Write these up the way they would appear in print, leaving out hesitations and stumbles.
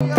काय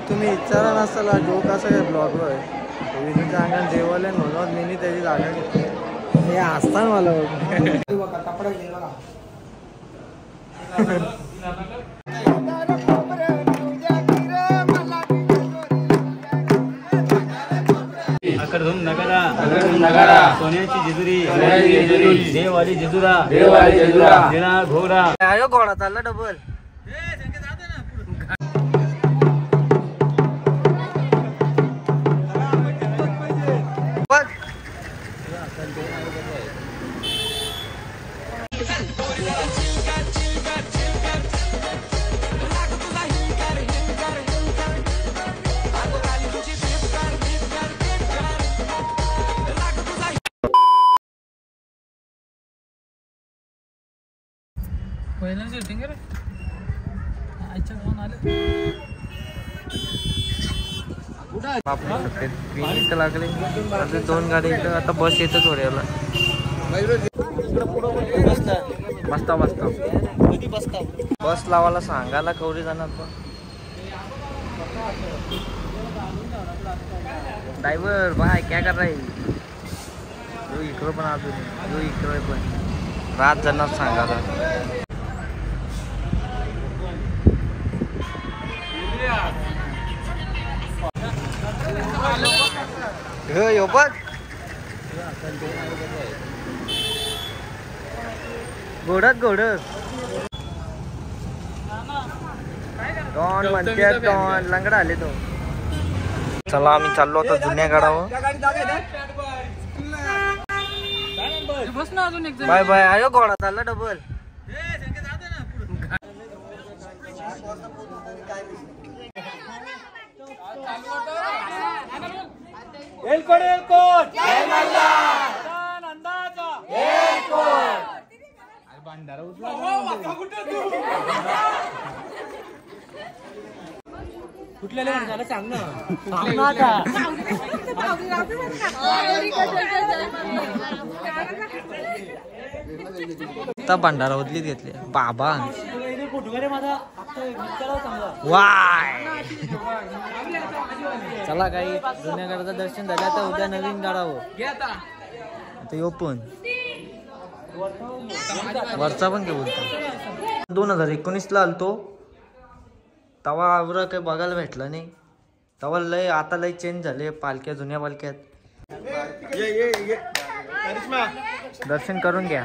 तुम्ही विचारा नसाल जो कसं काय ब्लॉगवर विनूच्या अंगात जेवले म्हणून मी त्याची जागा घेतली. हे असताना मला कपडा गेला अकडधूम नगारा सोन्याची जेजुरी देवाली जेजुरा दिना घोडा आयो घोडा चालला डबल. पहिल्यांदा शूटिंग रे आजच्या गावात आले इथं लागले आता 2 गाडी इथं. आता बस येतं थोड्याला. बसता बस लावायला सांगायला कवडी जाणार पण ड्रायव्हर बाय क्या कर रहा है जो इकडं पण अजून जो इकडं पण रात जाणार सांगायला. यो बघ घोडत टॉन म्हणते टॉन लंगडा आले तो. चला आम्ही चाललो आता जुन्या गाडावर. Bye bye. आयो घोडा चालला डबल. कुठल्या झालं सांग ना. आता भंडारा बदलीत घेतले बाबा. वाय चला काही जुन्या गाड्याचं दर्शन झालं. आता उद्या नवीन गाडावं आता यो पण वरचा पण काय बोलतो. 2019ला आलतो तवा आवरा काही बघायला भेटलं नाही. तवा लय आता लय चेंज झाले. पालख्या जुन्या पालख्यात दर्शन करून घ्या.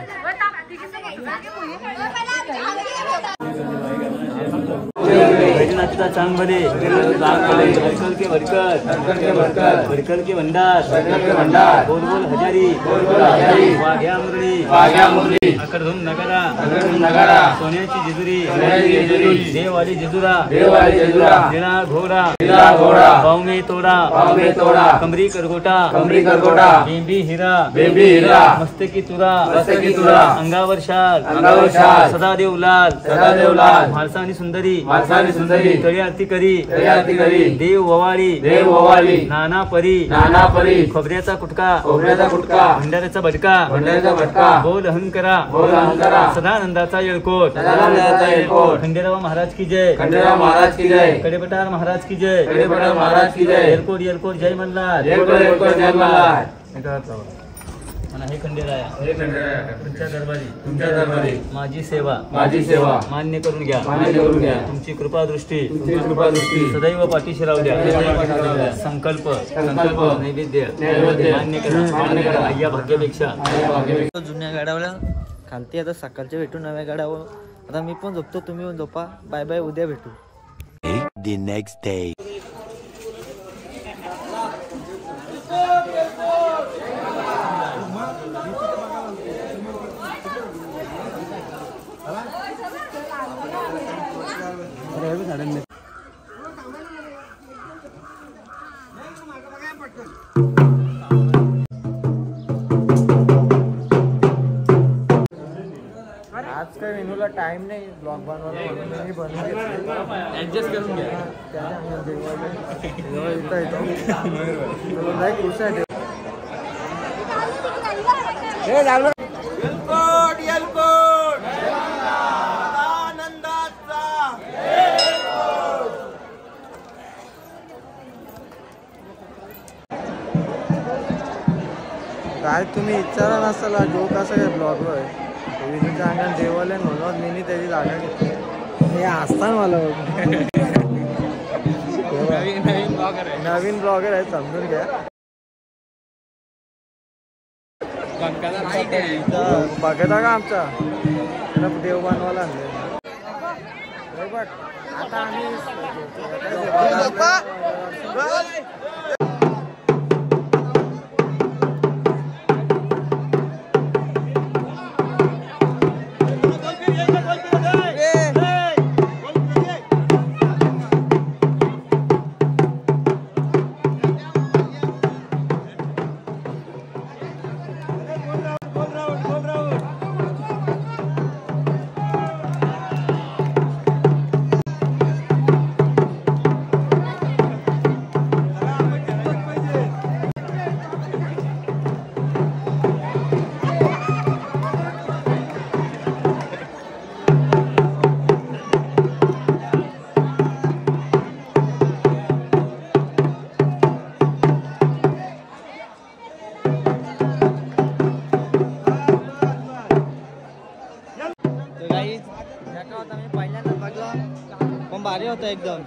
बैजनाथचा चांग भले भरकल के भरकल के भंडार बोल बोल हजारी वाघ्या मुरली अकडधूम नगारा सोन्याची जेजुरी देवाली जेजुरा दिना घोडा पावमे तोडा कमरी करगोटा बेंबी हिरा मस्तकी तुरा अंगावर शाल सदा देवलाल म्हाळसानी सुंदरी तळी आरती करी देव ओवाळी नाना परी खोबऱ्याचा कुटका भंडाऱ्याचा भटका बोल अहंकरा सदानंदाचा येळकोट खंडेराव महाराज की जय कडेपटार महाराज की जय येळकोट जय मल्हार. हे खंडेराया तुमच्या दरबारी माझी सेवा मान्य करून घ्या. तुमची कृपा दृष्टी सदैव पाठीशी राहू द्या. संकल्प नैवेद्य मान्य करा. या भाग्यापेक्षा जुन्या गाड्यावर खालती आता सकाळच्या भेटू नव्या गाड्यावर. आता मी पण झोपतो तुम्ही पण झोपा. Bye bye. उद्या भेटू. The next day. आज काय विनूला टाइम नाही ब्लॉग बनवायला म्हणून मी बनवून घेतले. ऍडजस्ट करून घ्या. त्याच्या खुश आहे. काय तुम्ही विचारा नसाल जो कसं काय ब्लॉगवर विनूच्या अंगण देवालय म्हणून मी त्याची जागा घेतली. हे असताना मला नवीन ब्लॉगर आहे समजून घ्या. बघता का आमचा त्याला देव बनवायला आणले. बघ आता आम्ही पहिल्यांदा बघला पण भारी होतं एकदम.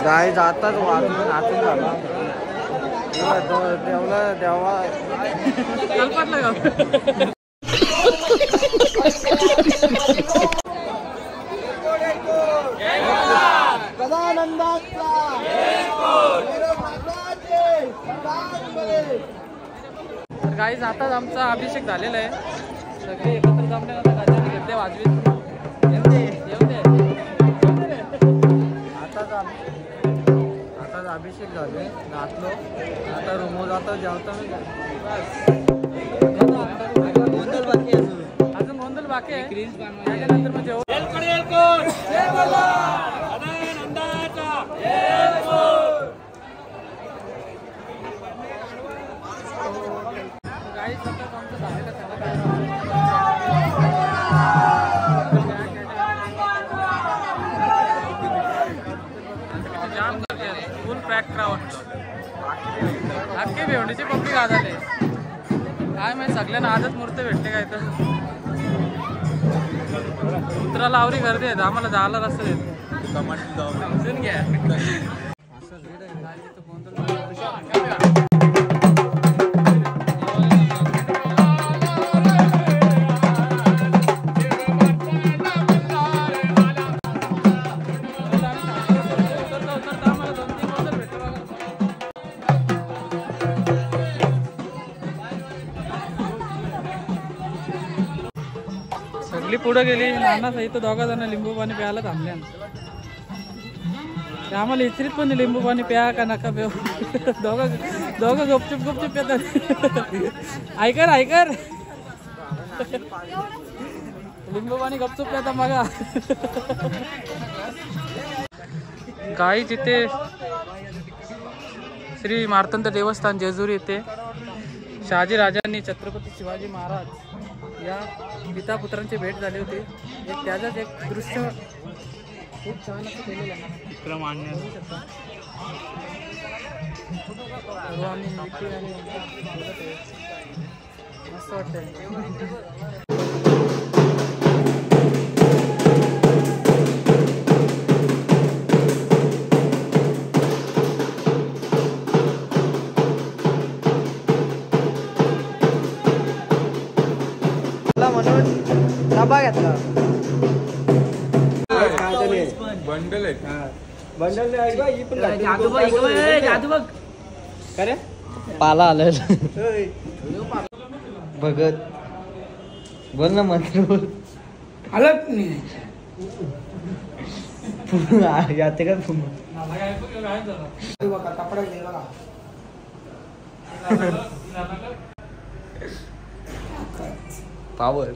गाय जातात वाजून नाचून झाला देवला देवा कल्पना का गाईज आताच आमचा अभिषेक झालेला आहे. सगळे एकत्र जमल्यानंतर गाजाने घेतले वाजवीत. येऊ दे. आताच अभिषेक झाले नाचलो आता रूमो जातो जेवतो मी अजून गोंधळ बाकी आहे. त्याच्यानंतर मग जेवण गाईज आताच आमचं झालेलं जाम करते फुल पॅक क्राऊड. अख्खे भेवणीचे पब्लिक आज आले. काय माहिती सगळ्यांना आजच मूर्त भेटते काय तर उतराला आवरी गर्दी आहेत. आम्हाला जायला रस्ता देत समजून घ्या. सगळी पुढे गेली. नाना सहित दोघा जण लिंबू पाणी प्यायला थांबले. आम्हाला इचरीत पण लिंबू पाणी प्या का नका प्या. दोघं गपचूप पितात. ऐकर लिंबू पाणी गपचूप प्याता बघा. गाई तिथे श्री मार्तंड देवस्थान जेजुरी येथे शहाजी राजांनी छत्रपती शिवाजी महाराज या पिता पुत्रांची भेट झाली होती. त्याचंच एक दृश्य खूप छान असं केलेलं आहे. मस्त वाटतंय. म्हणून डबा घेतला. बंडल आहे बंडल करे पाला आलं भगत बोल ना मंत्र बोल. आलंच नाही. याते का कपडा पावर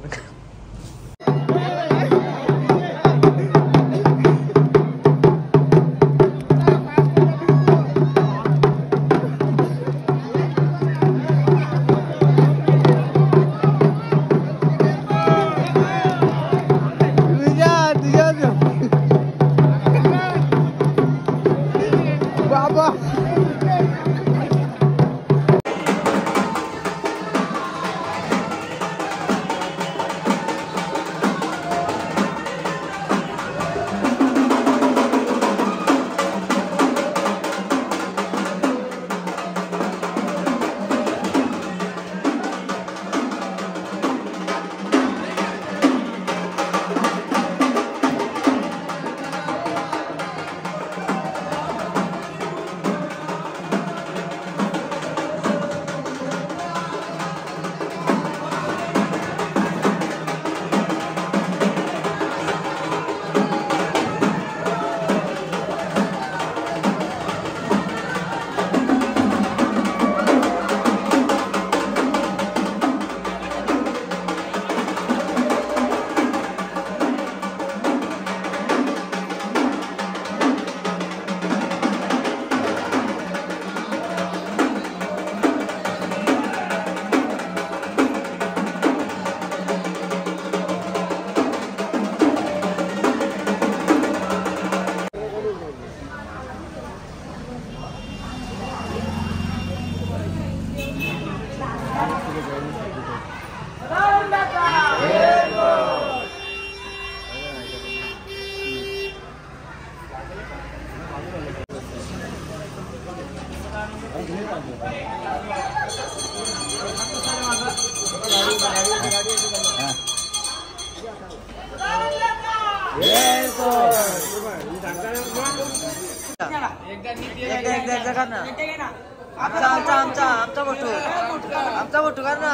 आमचा बोटू कर ना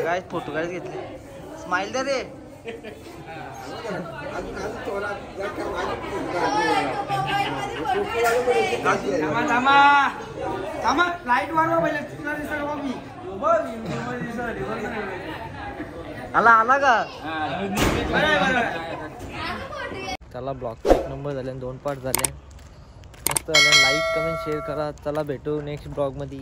काय फोटो काढत घेतले स्माइल दे रे लाईट वाढवा पहिले आला का चला ब्लॉगचा 1 नंबर झाले 2 पार्ट झाले मस्त झाले लाईक कमेंट शेअर करा चला भेटू नेक्स्ट ब्लॉग मध्ये